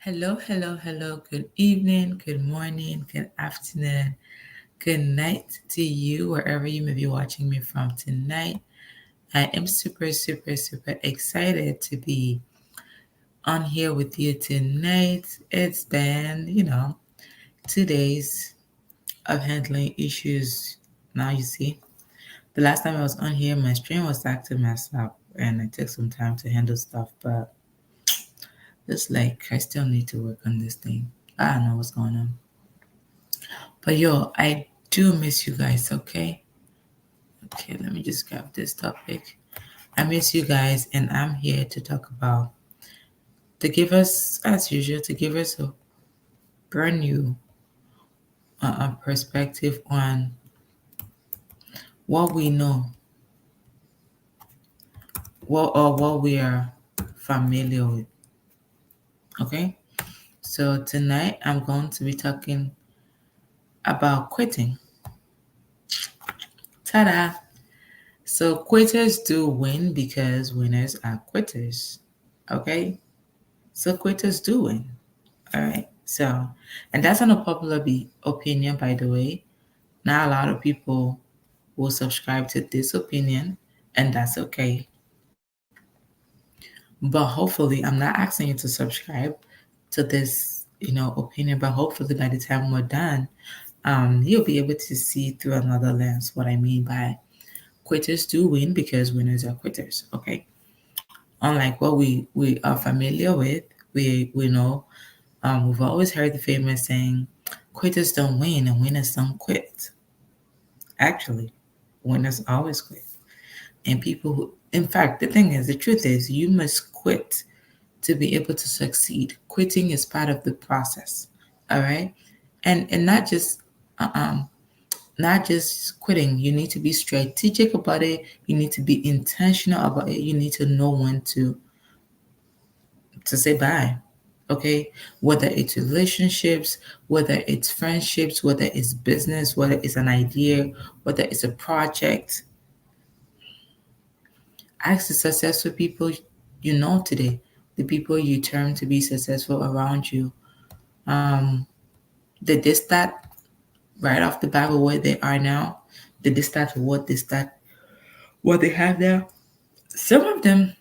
Hello, hello, hello. Good evening, good morning, good afternoon, good night to you, wherever you may be watching me from tonight. I am super, super, super excited to be on here with you tonight. It's been, 2 days of handling issues. Now, you see, the last time I was on here, my stream was acting messed up and I took some time to handle stuff, but it's like I still need to work on this thing. I don't know what's going on. But yo, I do miss you guys, okay? Okay, let me just grab this topic. I miss you guys, and I'm here to talk about, to give us, as usual, to give us a brand new perspective on what we know, what we are familiar with, okay? So tonight I'm going to be talking about quitting. Ta-da! So quitters do win because winners are quitters, okay? So quitters do win. All right. So, and that's an unpopular opinion, by the way. Not a lot of people will subscribe to this opinion, and that's okay. But hopefully, I'm not asking you to subscribe to this, opinion. But hopefully, by the time we're done, you'll be able to see through another lens what I mean by quitters do win because winners are quitters. Okay. Unlike what we are familiar with, we know. We've always heard the famous saying, quitters don't win and winners don't quit. Actually, winners always quit. And people who, in fact, the thing is, the truth is, you must quit to be able to succeed. Quitting is part of the process. All right. And uh, um, not just quitting. You need to be strategic about it. You need to be intentional about it. You need to know when to say bye. Okay, whether it's relationships, whether it's friendships, whether it's business, whether it's an idea, whether it's a project. Ask the successful people you know today, the people you term to be successful around you. Um, did they start right off the bat with where they are now? Did they start with what they have now? Some of them,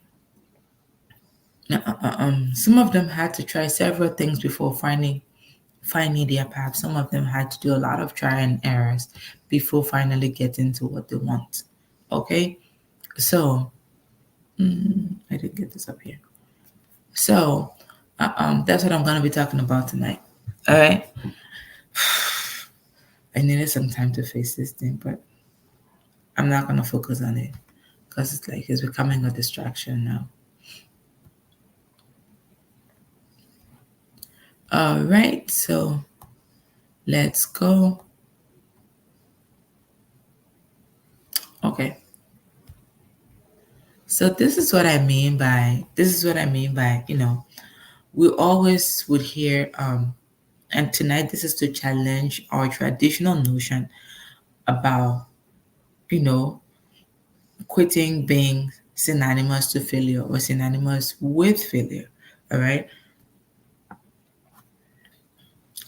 some of them had to try several things before finding their path. Some of them had to do a lot of try and errors before finally getting to what they want. Okay, so I didn't get this up here. So that's what I'm gonna be talking about tonight. All right. I needed some time to face this thing, but I'm not gonna focus on it because it's like it's becoming a distraction now. All right, so let's go. Okay. So this is what I mean by, we always would hear and tonight this is to challenge our traditional notion about, you know, quitting being synonymous to failure or synonymous with failure. All right.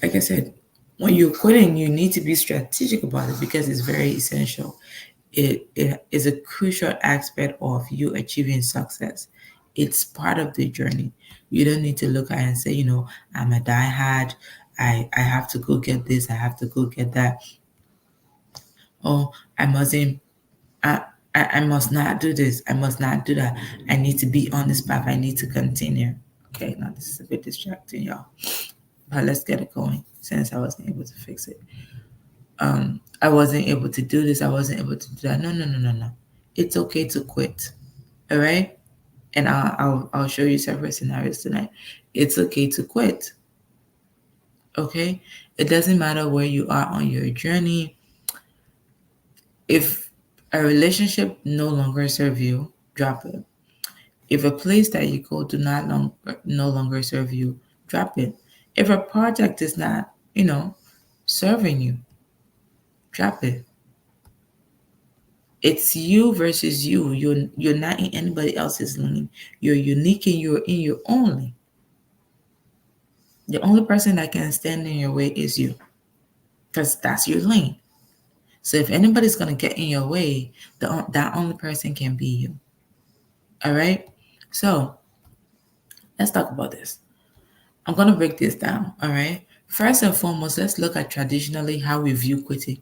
Like I said, when you're quitting, you need to be strategic about it because it's very essential. It is a crucial aspect of you achieving success. It's part of the journey. You don't need to look at it and say, I'm a diehard. I have to go get this. I have to go get that. Oh, I mustn't. I, I must not do this. I must not do that. I need to be on this path. I need to continue. Okay, now this is a bit distracting, y'all. But let's get it going since I wasn't able to fix it. I wasn't able to do this. I wasn't able to do that. No, no, no, no, no. It's okay to quit. All right. And I'll show you several scenarios tonight. It's okay to quit. Okay. It doesn't matter where you are on your journey. If a relationship no longer serve you, drop it. If a place that you go do not no longer serve you, drop it. If a project is not, serving you, drop it. It's you versus you. You're not in anybody else's lane. You're unique and you're in your own lane. The only person that can stand in your way is you, because that's your lane. So if anybody's gonna get in your way, that only person can be you. All right. So let's talk about this. I'm gonna break this down. All right. First and foremost, let's look at traditionally how we view quitting.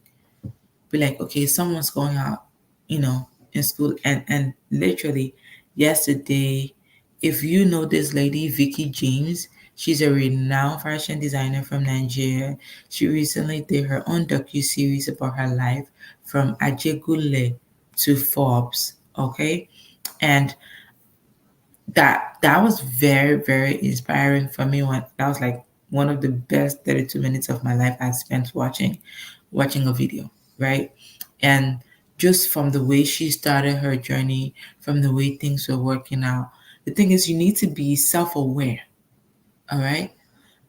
Be like, okay, someone's going out, you know, in school, and literally yesterday, if you know this lady, Vicky James, she's a renowned fashion designer from Nigeria. She recently did her own docu-series about her life from Ajegule to Forbes. Okay. And that was very, very inspiring for me. When that was like one of the best 32 minutes of my life I spent watching a video, right? And just from the way she started her journey, from the way things were working out, the thing is you need to be self-aware. All right.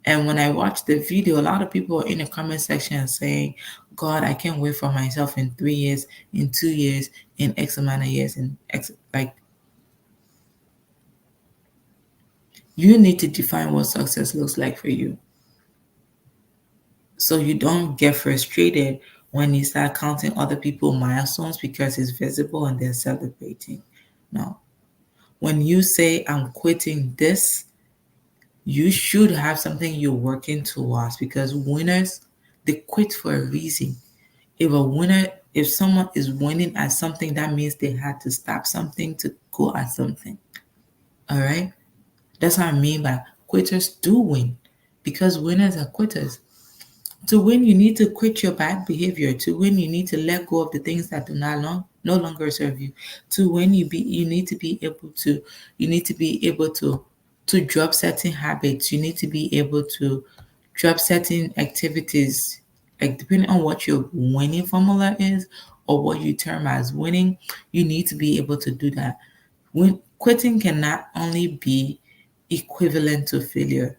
And when I watched the video, a lot of people were in the comment section saying, God, I can't wait for myself in 3 years, in 2 years, in X amount of years, in X. Like, you need to define what success looks like for you. So you don't get frustrated when you start counting other people's milestones because it's visible and they're celebrating. No. When you say, I'm quitting this, you should have something you're working towards, because winners, they quit for a reason. If someone is winning at something, that means they had to stop something to go at something. All right? That's what I mean by quitters do win, because winners are quitters. To win, you need to quit your bad behavior. To win, you need to let go of the things that do not no longer serve you. To win, you need to be able to drop certain habits. You need to be able to drop certain activities. Like, depending on what your winning formula is or what you term as winning, you need to be able to do that. Quitting cannot only be equivalent to failure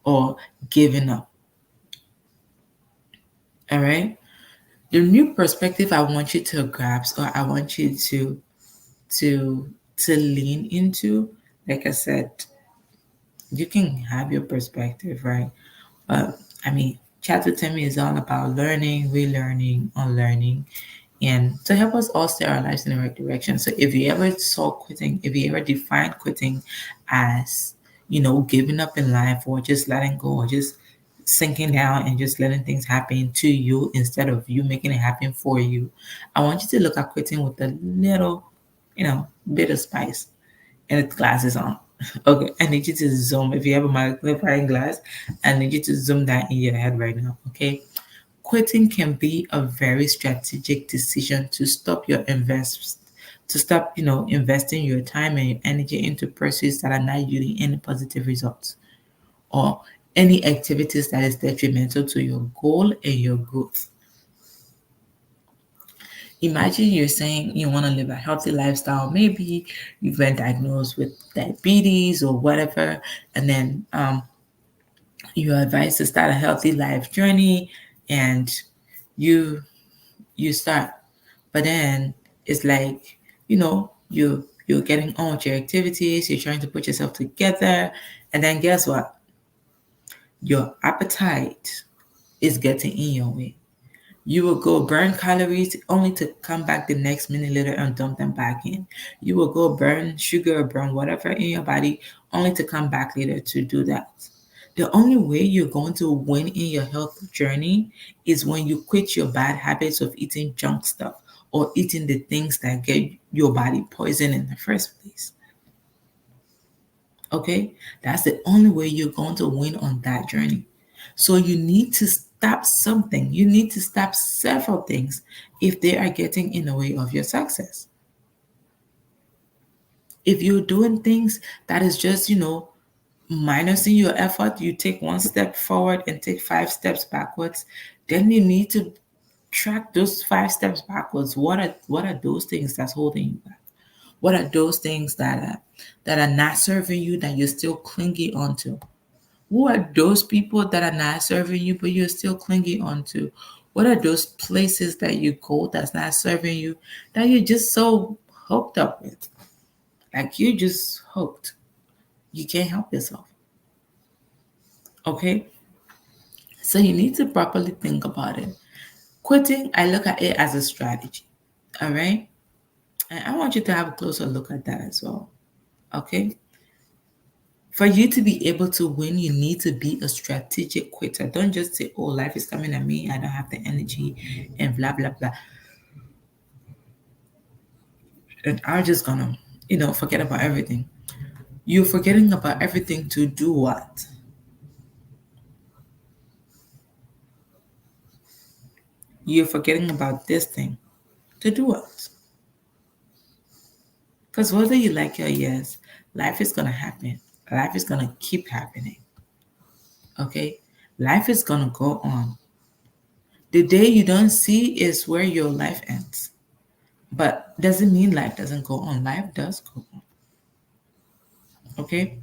or giving up. All right. The new perspective I want you to grasp, or I want you to lean into, like I said, you can have your perspective, right? But I mean, Chat with Themmy is all about learning, relearning, unlearning, and to help us all steer our lives in the right direction. So if you ever saw quitting, if you ever defined quitting as, giving up in life, or just letting go, or just sinking down and just letting things happen to you instead of you making it happen for you, I want you to look at quitting with a little, bit of spice and the glasses on. Okay, I need you to zoom. If you have a magnifying glass, I need you to zoom that in your head right now. Okay, quitting can be a very strategic decision to stop, investing your time and your energy into pursuits that are not yielding any positive results, or any activities that is detrimental to your goal and your growth. Imagine you're saying you want to live a healthy lifestyle. Maybe you've been diagnosed with diabetes or whatever, and then you're advised to start a healthy life journey, and you you start, but then it's like, you're getting on with your activities, you're trying to put yourself together, and then guess what? Your appetite is getting in your way. You will go burn calories only to come back the next minute later and dump them back in. You will go burn sugar or burn whatever in your body only to come back later to do that. The only way you're going to win in your health journey is when you quit your bad habits of eating junk stuff or eating the things that get your body poison in the first place. Okay? That's the only way you're going to win on that journey. So you need to stop something. You need to stop several things if they are getting in the way of your success. If you're doing things that is just, minusing your effort, you take one step forward and take 5 steps backwards, then you need to track those 5 steps backwards. What are those things that's holding you back? What are those things that are not serving you that you're still clinging onto? Who are those people that are not serving you but you're still clinging onto? What are those places that you go that's not serving you that you're just so hooked up with? Like, you're just hooked. You can't help yourself. Okay? So you need to properly think about it. Quitting, I look at it as a strategy. All right? And I want you to have a closer look at that as well. Okay? For you to be able to win, you need to be a strategic quitter. Don't just say, oh, life is coming at me, I don't have the energy, and blah, blah, blah. And I'm just gonna, forget about everything. You're forgetting about everything to do what? You're forgetting about this thing to do what? Because whether you like it or yes, life is gonna happen. Life is gonna keep happening. Okay? Life is gonna go on. The day you don't see is where your life ends. But doesn't mean life doesn't go on. Life does go on. Okay?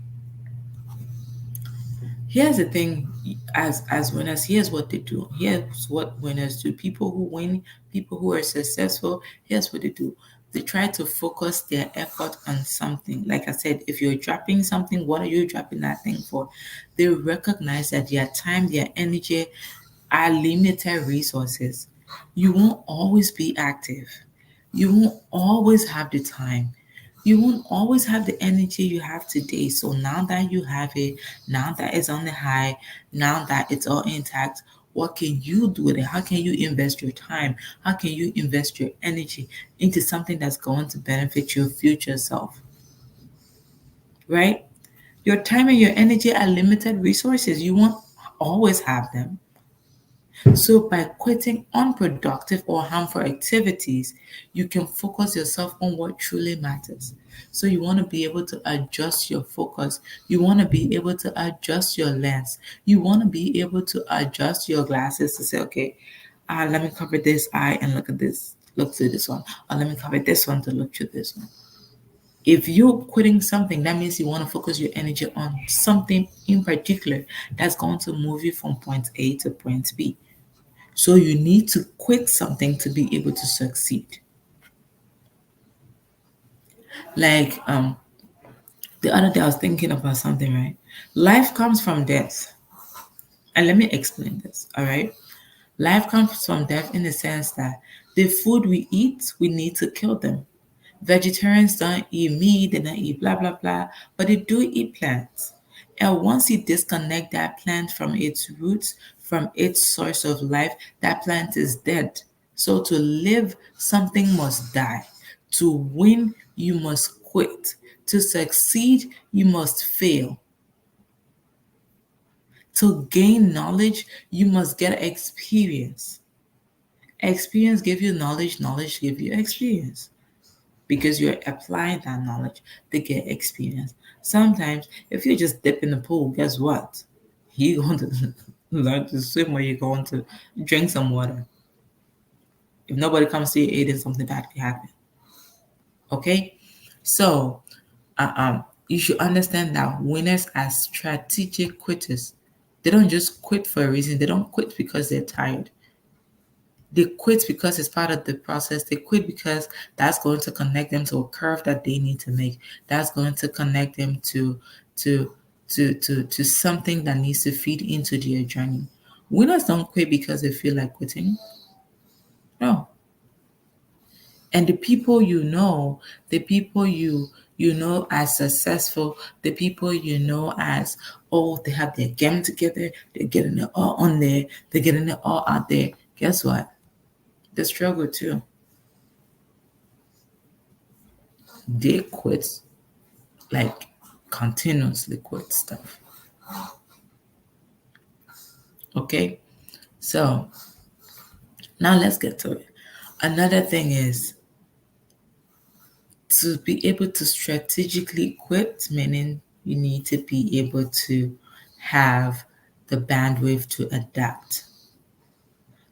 Here's the thing, as winners, here's what they do. Here's what winners do. People who win, people who are successful, here's what they do. They try to focus their effort on something. Like I said, if you're dropping something, what are you dropping that thing for? They recognize that their time, their energy are limited resources. You won't always be active. You won't always have the time. You won't always have the energy you have today. So now that you have it, now that it's on the high, now that it's all intact, what can you do with it? How can you invest your time? How can you invest your energy into something that's going to benefit your future self? Right? Your time and your energy are limited resources. You won't always have them. So, by quitting unproductive or harmful activities, you can focus yourself on what truly matters. So, you want to be able to adjust your focus. You want to be able to adjust your lens. You want to be able to adjust your glasses to say, okay, let me cover this eye and look at this, look to this one. Or let me cover this one to look to this one. If you're quitting something, that means you want to focus your energy on something in particular that's going to move you from point A to point B. So you need to quit something to be able to succeed. Like the other day I was thinking about something, right? Life comes from death. And let me explain this, all right? Life comes from death in the sense that the food we eat, we need to kill them. Vegetarians don't eat meat, they don't eat blah blah blah, but they do eat plants. And once you disconnect that plant from its roots, from its source of life, that plant is dead. So to live, something must die. To win, you must quit. To succeed, you must fail. To gain knowledge, you must get experience. Experience give you knowledge, knowledge give you experience. Because you're applying that knowledge to get experience. Sometimes, if you just dip in the pool, guess what? You're going to learn to swim or you're going to drink some water. If nobody comes to you aid, something bad can happen. Okay? So, you should understand that winners are strategic quitters. They don't just quit for a reason, they don't quit because they're tired. They quit because it's part of the process. They quit because that's going to connect them to a curve that they need to make. That's going to connect them to to something that needs to feed into their journey. Winners don't quit because they feel like quitting. No. And the people you know, the people you know as successful, the people you know as, oh, they have their game together, they're getting it all on there, they're getting it all out there. Guess what? They struggle too. They quit, like continuously quit stuff. Okay, so now let's get to it. Another thing is to be able to strategically quit, meaning you need to be able to have the bandwidth to adapt.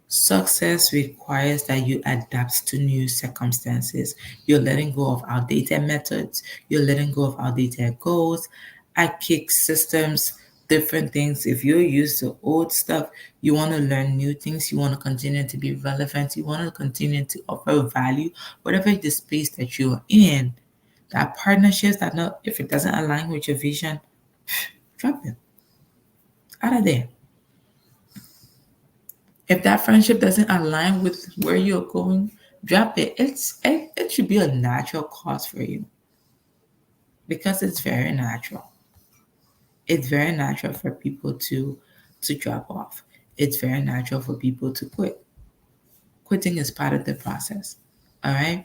Success requires that you adapt to new circumstances. You're letting go of outdated methods, you're letting go of outdated goals, archaic systems, different things. If you're used to old stuff, you want to learn new things, you want to continue to be relevant, you want to continue to offer value, whatever the space that you're in. That partnerships that not if it doesn't align with your vision, drop it. out of there. If that friendship doesn't align with where you're going, drop it. It should be a natural cause for you because it's very natural. It's very natural for people to drop off. It's very natural for people to quit. Quitting is part of the process. All right.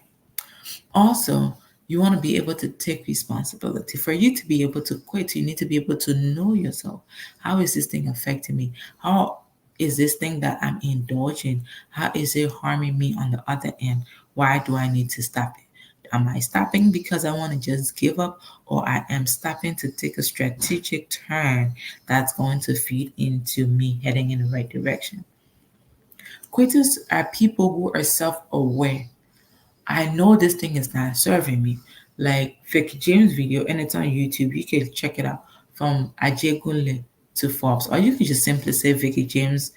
Also, you want to be able to take responsibility. For you to be able to quit, you need to be able to know yourself. How is this thing affecting me? How is this thing that I'm indulging? How is it harming me on the other end? Why do I need to stop it? Am I stopping because I want to just give up, or I am stopping to take a strategic turn that's going to feed into me heading in the right direction? Quitters are people who are self aware. I know this thing is not serving me. Like Vicky James' video, and it's on YouTube. You can check it out from Ajay Gunle to Forbes, or you can just simply say Vicky James,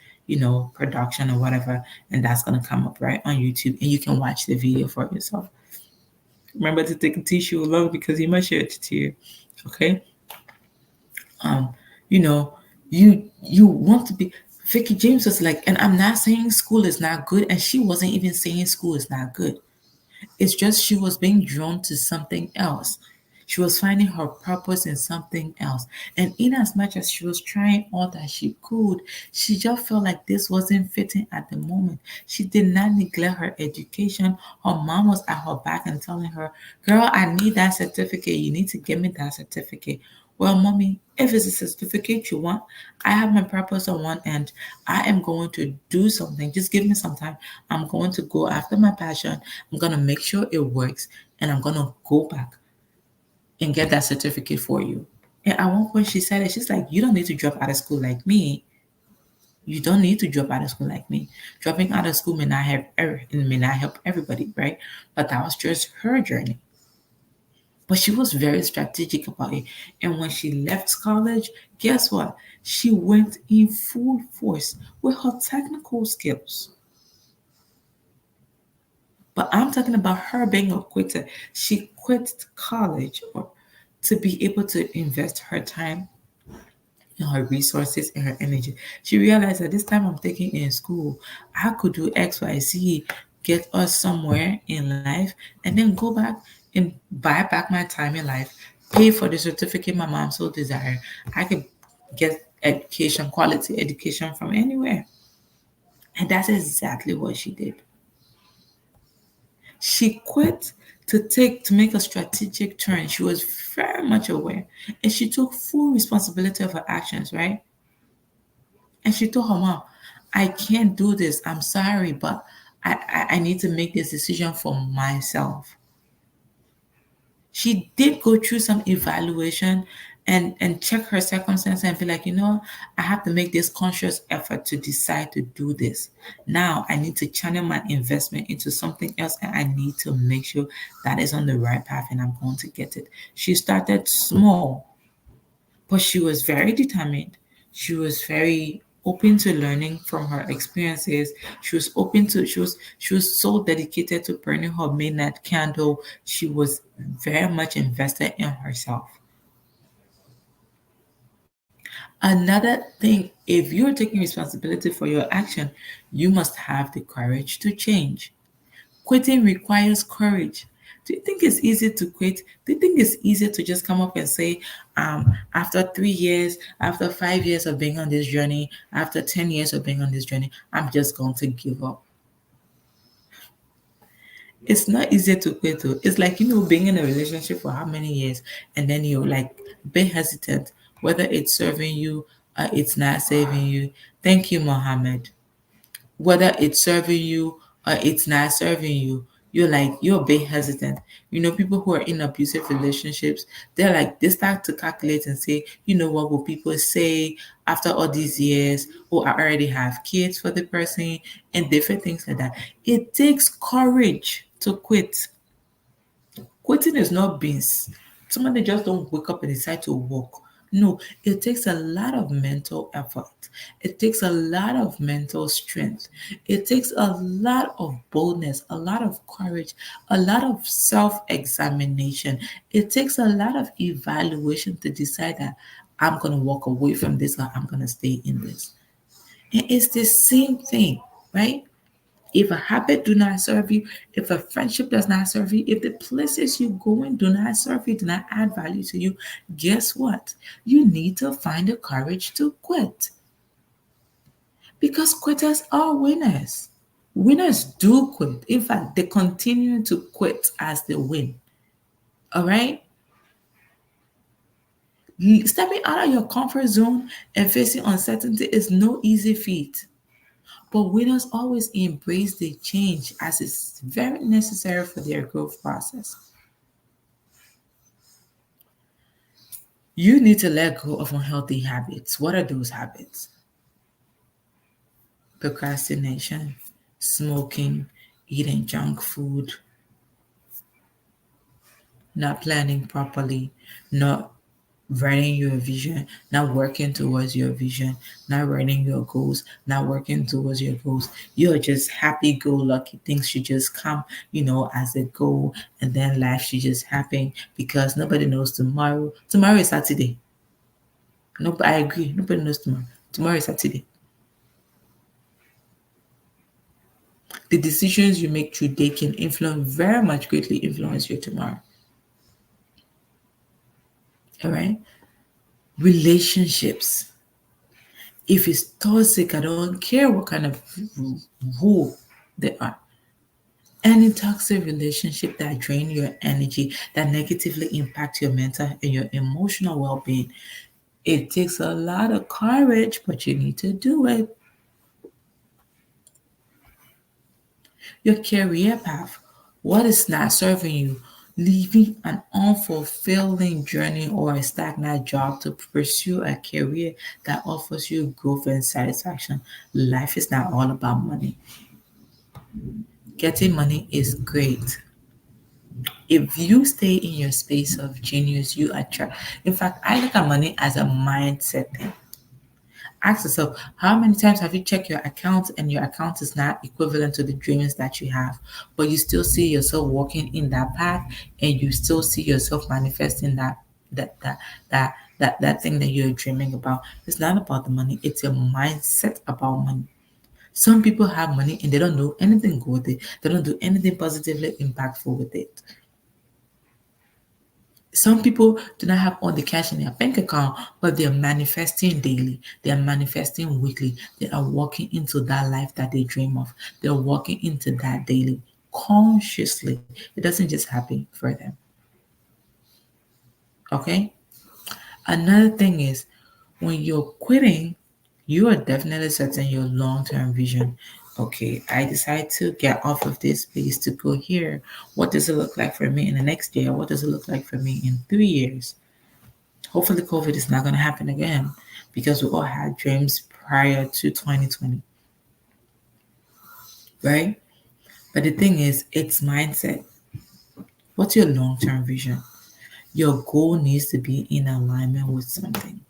production or whatever, and that's gonna come up right on YouTube, and you can watch the video for yourself. Remember to take a tissue along because he might share it to you. Okay. Um, you know, you want to be. Vicky James was like, and I'm not saying school is not good, and she wasn't even saying school is not good. It's just she was being drawn to something else. She was finding her purpose in something else. And in as much as she was trying all that she could, she just felt like this wasn't fitting at the moment. She did not neglect her education. Her mom was at her back and telling her, girl, I need that certificate. You need to give me that certificate. Well, mommy, if it's a certificate you want, I have my purpose on one end. I am going to do something. Just give me some time. I'm going to go after my passion. I'm going to make sure it works. And I'm going to go back and get that certificate for you. And at one point, she said it. She's like, you don't need to drop out of school like me. You don't need to drop out of school like me. Dropping out of school may not help everybody, right? But that was just her journey. But she was very strategic about it. And when she left college, guess what? She went in full force with her technical skills. But I'm talking about her being a quitter. She quit college to be able to invest her time and her resources and her energy. She realized that this time I'm taking in school, I could do X, Y, Z, get us somewhere in life, and then go back and buy back my time in life, pay for the certificate my mom so desired. I could get education, quality education from anywhere. And that's exactly what she did. She quit to make a strategic turn. She was very much aware, and she took full responsibility of her actions, right? And she told her mom, I can't do this. I'm sorry, but I need to make this decision for myself. She did go through some evaluation and check her circumstances and be like, I have to make this conscious effort to decide to do this. Now I need to channel my investment into something else, and I need to make sure that is on the right path and I'm going to get it. She started small, but she was very determined. She was very open to learning from her experiences. She was so dedicated to burning her midnight candle. She was very much invested in herself. Another thing, if you're taking responsibility for your action, you must have the courage to change. Quitting requires courage. Do you think it's easy to quit? Do you think it's easy to just come up and say, after 3 years, after 5 years of being on this journey, after 10 years of being on this journey, I'm just going to give up? It's not easy to quit though. It's like, being in a relationship for how many years, and then you're like be hesitant whether it's serving you or it's not saving you. Thank you, Mohammed. Whether it's serving you or it's not serving you, you're a bit hesitant. People who are in abusive relationships, they're like they start to calculate and say, what will people say after all these years? Oh, I already have kids for the person and different things like that. It takes courage to quit. Quitting is not beans. Somebody just don't wake up and decide to walk. No, it takes a lot of mental effort. It takes a lot of mental strength. It takes a lot of boldness, a lot of courage, a lot of self examination. It takes a lot of evaluation to decide that I'm gonna walk away from this or I'm gonna stay in this. And it's the same thing, right? If a habit do not serve you, if a friendship does not serve you, if the places you go in do not serve you, do not add value to you, guess what? You need to find the courage to quit. Because quitters are winners. Winners do quit. In fact, they continue to quit as they win. All right? Stepping out of your comfort zone and facing uncertainty is no easy feat. But winners always embrace the change as it's very necessary for their growth process. You need to let go of unhealthy habits. What are those habits? Procrastination, smoking, eating junk food, not planning properly, not writing your vision, not working towards your vision, not writing your goals, not working towards your goals. You're just happy go lucky. Things should just come, as a goal, and then life should just happen because nobody knows tomorrow. Tomorrow is Saturday. No, I agree. Nobody knows tomorrow. Tomorrow is Saturday. The decisions you make today can influence very much greatly influence your tomorrow. All right. Relationships. If it's toxic, I don't care what kind of who they are. Any toxic relationship that drain your energy, that negatively impact your mental and your emotional well-being, it takes a lot of courage, but you need to do it. Your career path, what is not serving you? Leaving an unfulfilling journey or a stagnant job to pursue a career that offers you growth and satisfaction. Life is not all about money. Getting money is great. If you stay in your space of genius, you attract. In fact, I look at money as a mindset thing. Ask yourself, how many times have you checked your account and your account is not equivalent to the dreams that you have, but you still see yourself walking in that path and you still see yourself manifesting that thing that you're dreaming about. It's not about the money, it's your mindset about money. Some people have money and they don't do anything good with it. They don't do anything positively impactful with it. Some people do not have all the cash in their bank account, but they are manifesting daily. They are manifesting weekly. They are walking into that life that they dream of. They're walking into that daily, consciously. It doesn't just happen for them. Okay? Another thing is when you're quitting, you are definitely setting your long term vision. Okay, I decide to get off of this space to go here. What does it look like for me in the next year? What does it look like for me in 3 years? Hopefully, COVID is not going to happen again because we all had dreams prior to 2020, right? But the thing is, it's mindset. What's your long term vision? Your goal needs to be in alignment with something.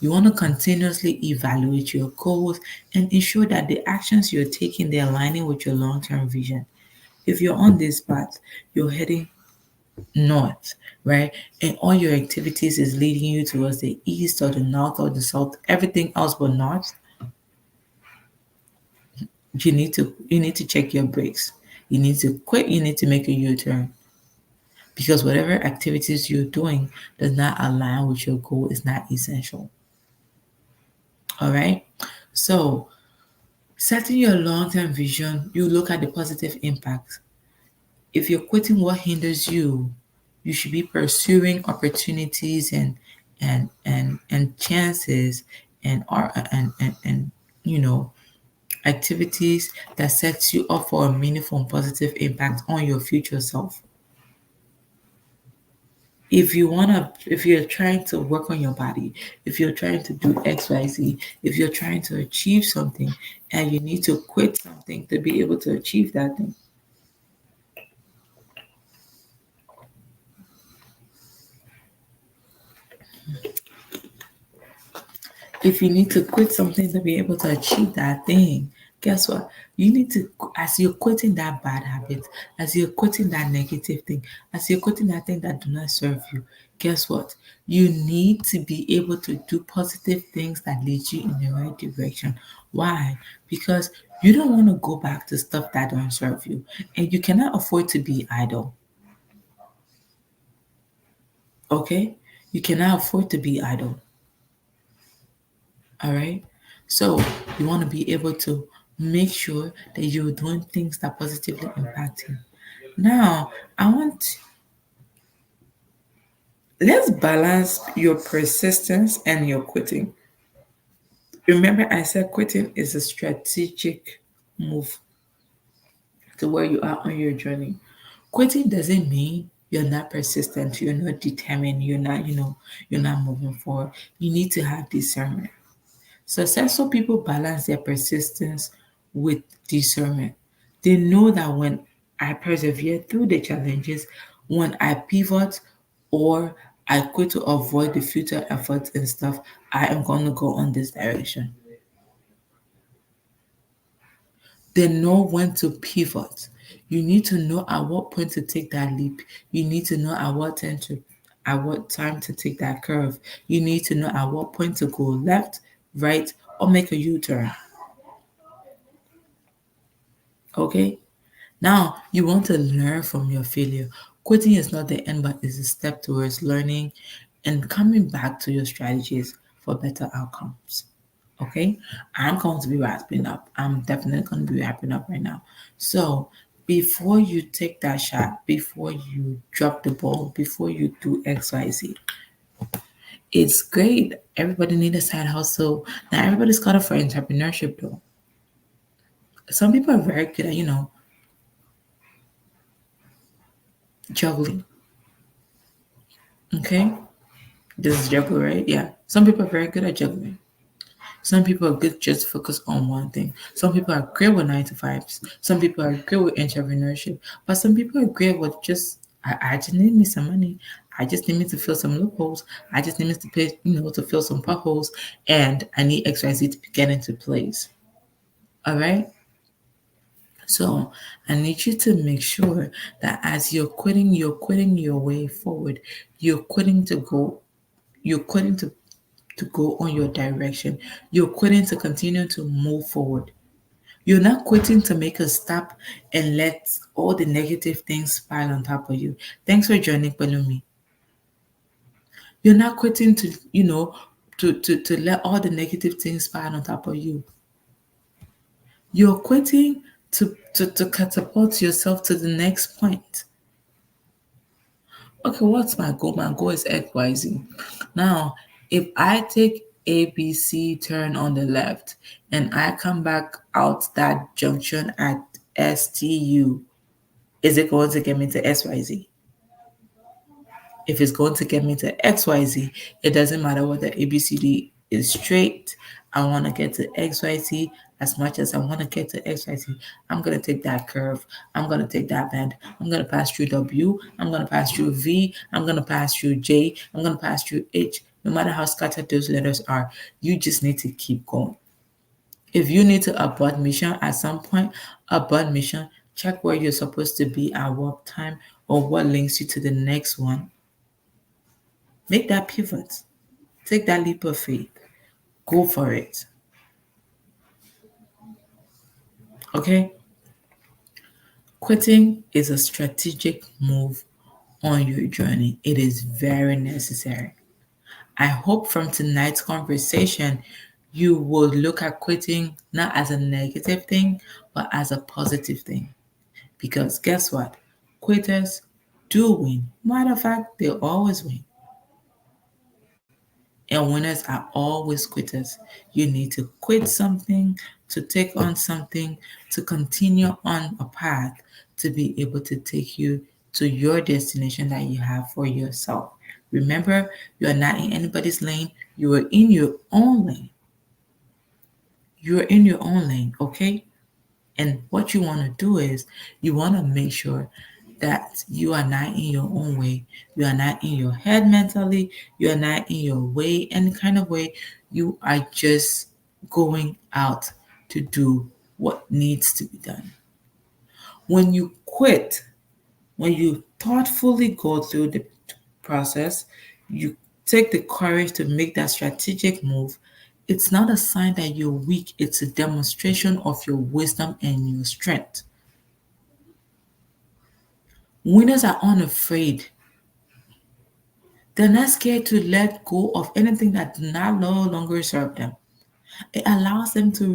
You want to continuously evaluate your goals and ensure that the actions you're taking they're aligning with your long-term vision. If you're on this path, you're heading north, right? And all your activities is leading you towards the east or the north or the south, everything else but north, you need to check your brakes. You need to quit, you need to make a U-turn. Because whatever activities you're doing does not align with your goal is not essential. All right. So setting your long term vision, you look at the positive impact. If you're quitting what hinders you, you should be pursuing opportunities and chances and activities that sets you up for a meaningful and positive impact on your future self. If you're trying to work on your body, if you're trying to do XYZ, if you're trying to achieve something and you need to quit something to be able to achieve that thing. If you need to quit something to be able to achieve that thing, Guess what? You need to, as you're quitting that bad habit, as you're quitting that negative thing, as you're quitting that thing that do not serve you, guess what? You need to be able to do positive things that lead you in the right direction. Why? Because you don't want to go back to stuff that don't serve you, and you cannot afford to be idle. Okay? You cannot afford to be idle. All right. So you want to be able to make sure that you're doing things that positively impact you. Now, I want, let's balance your persistence and your quitting. Remember, I said quitting is a strategic move to where you are on your journey. Quitting doesn't mean you're not persistent, you're not determined, you're not, you're not moving forward. You need to have discernment. Successful people balance their persistence with discernment. They know that when I persevere through the challenges, when I pivot or I quit to avoid the future efforts and stuff, I am going to go on this direction. They know when to pivot. You need to know at what point to take that leap. You need to know at what time to take that curve. You need to know at what point to go left, right, or make a U-turn. Okay? Now, you want to learn from your failure. Quitting is not the end, but is a step towards learning and coming back to your strategies for better outcomes. Okay? I'm going to be wrapping up. I'm definitely going to be wrapping up right now. So, before you take that shot, before you drop the ball, before you do XYZ, it's great. Everybody needs a side hustle. Now, everybody's got it for entrepreneurship, though. Some people are very good at, juggling. Okay? This is juggle, right? Yeah. Some people are very good at juggling. Some people are good just focus on one thing. Some people are great with 9 to 5s. Some people are great with entrepreneurship. But some people are great with just I just need me some money. I just need me to fill some loopholes. I just need me to pay, to fill some potholes. And I need XYZ to get into place. All right. So I need you to make sure that as you're quitting your way forward. You're quitting to go. You're quitting to go on your direction. You're quitting to continue to move forward. You're not quitting to make a stop and let all the negative things pile on top of you. Thanks for joining Palumi. You're not quitting to let all the negative things pile on top of you. You're quitting to catapult yourself to the next point. Okay, what's my goal? My goal is XYZ. Now, if I take ABC turn on the left and I come back out that junction at STU, is it going to get me to XYZ? If it's going to get me to XYZ, it doesn't matter whether ABCD is straight. I want to get to XYZ as much as I want to get to XYZ. I'm going to take that curve. I'm going to take that bend. I'm going to pass through W. I'm going to pass through V. I'm going to pass through J. I'm going to pass through H. No matter how scattered those letters are, you just need to keep going. If you need to abort mission at some point, abort mission, check where you're supposed to be at what time or what links you to the next one. Make that pivot. Take that leap of faith. Go for it. Okay? Quitting is a strategic move on your journey. It is very necessary. I hope from tonight's conversation, you will look at quitting not as a negative thing, but as a positive thing. Because guess what? Quitters do win. Matter of fact, they always win. And winners are always quitters. You need to quit something, to take on something, to continue on a path to be able to take you to your destination that you have for yourself. Remember, you are not in anybody's lane, you are in your own lane. You're in your own lane, okay? And what you want to do is you want to make sure that you are not in your own way. You are not in your head mentally. You are not in your way, any kind of way. You are just going out to do what needs to be done. When you quit, when you thoughtfully go through the process, you take the courage to make that strategic move. It's not a sign that you're weak, it's a demonstration of your wisdom and your strength. Winners are unafraid. They're not scared to let go of anything that no longer serve them. It allows them to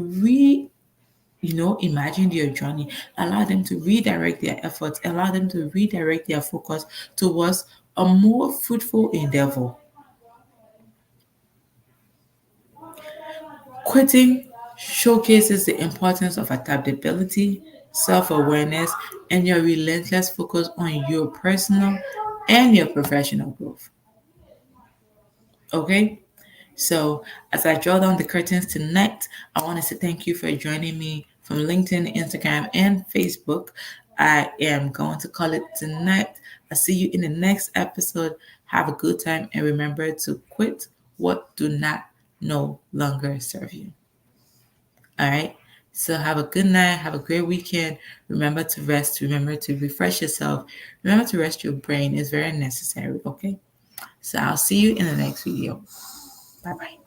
imagine their journey, allow them to redirect their efforts, allow them to redirect their focus towards a more fruitful endeavor. Quitting showcases the importance of adaptability, self awareness, and your relentless focus on your personal and your professional growth. Okay? So, as I draw down the curtains tonight, I want to say thank you for joining me from LinkedIn, Instagram, and Facebook. I am going to call it tonight. I'll see you in the next episode. Have a good time and remember to quit what do not no longer serve you. All right. So have a good night. Have a great weekend. Remember to rest. Remember to refresh yourself. Remember to rest your brain. It's very necessary. Okay. So I'll see you in the next video. Bye bye.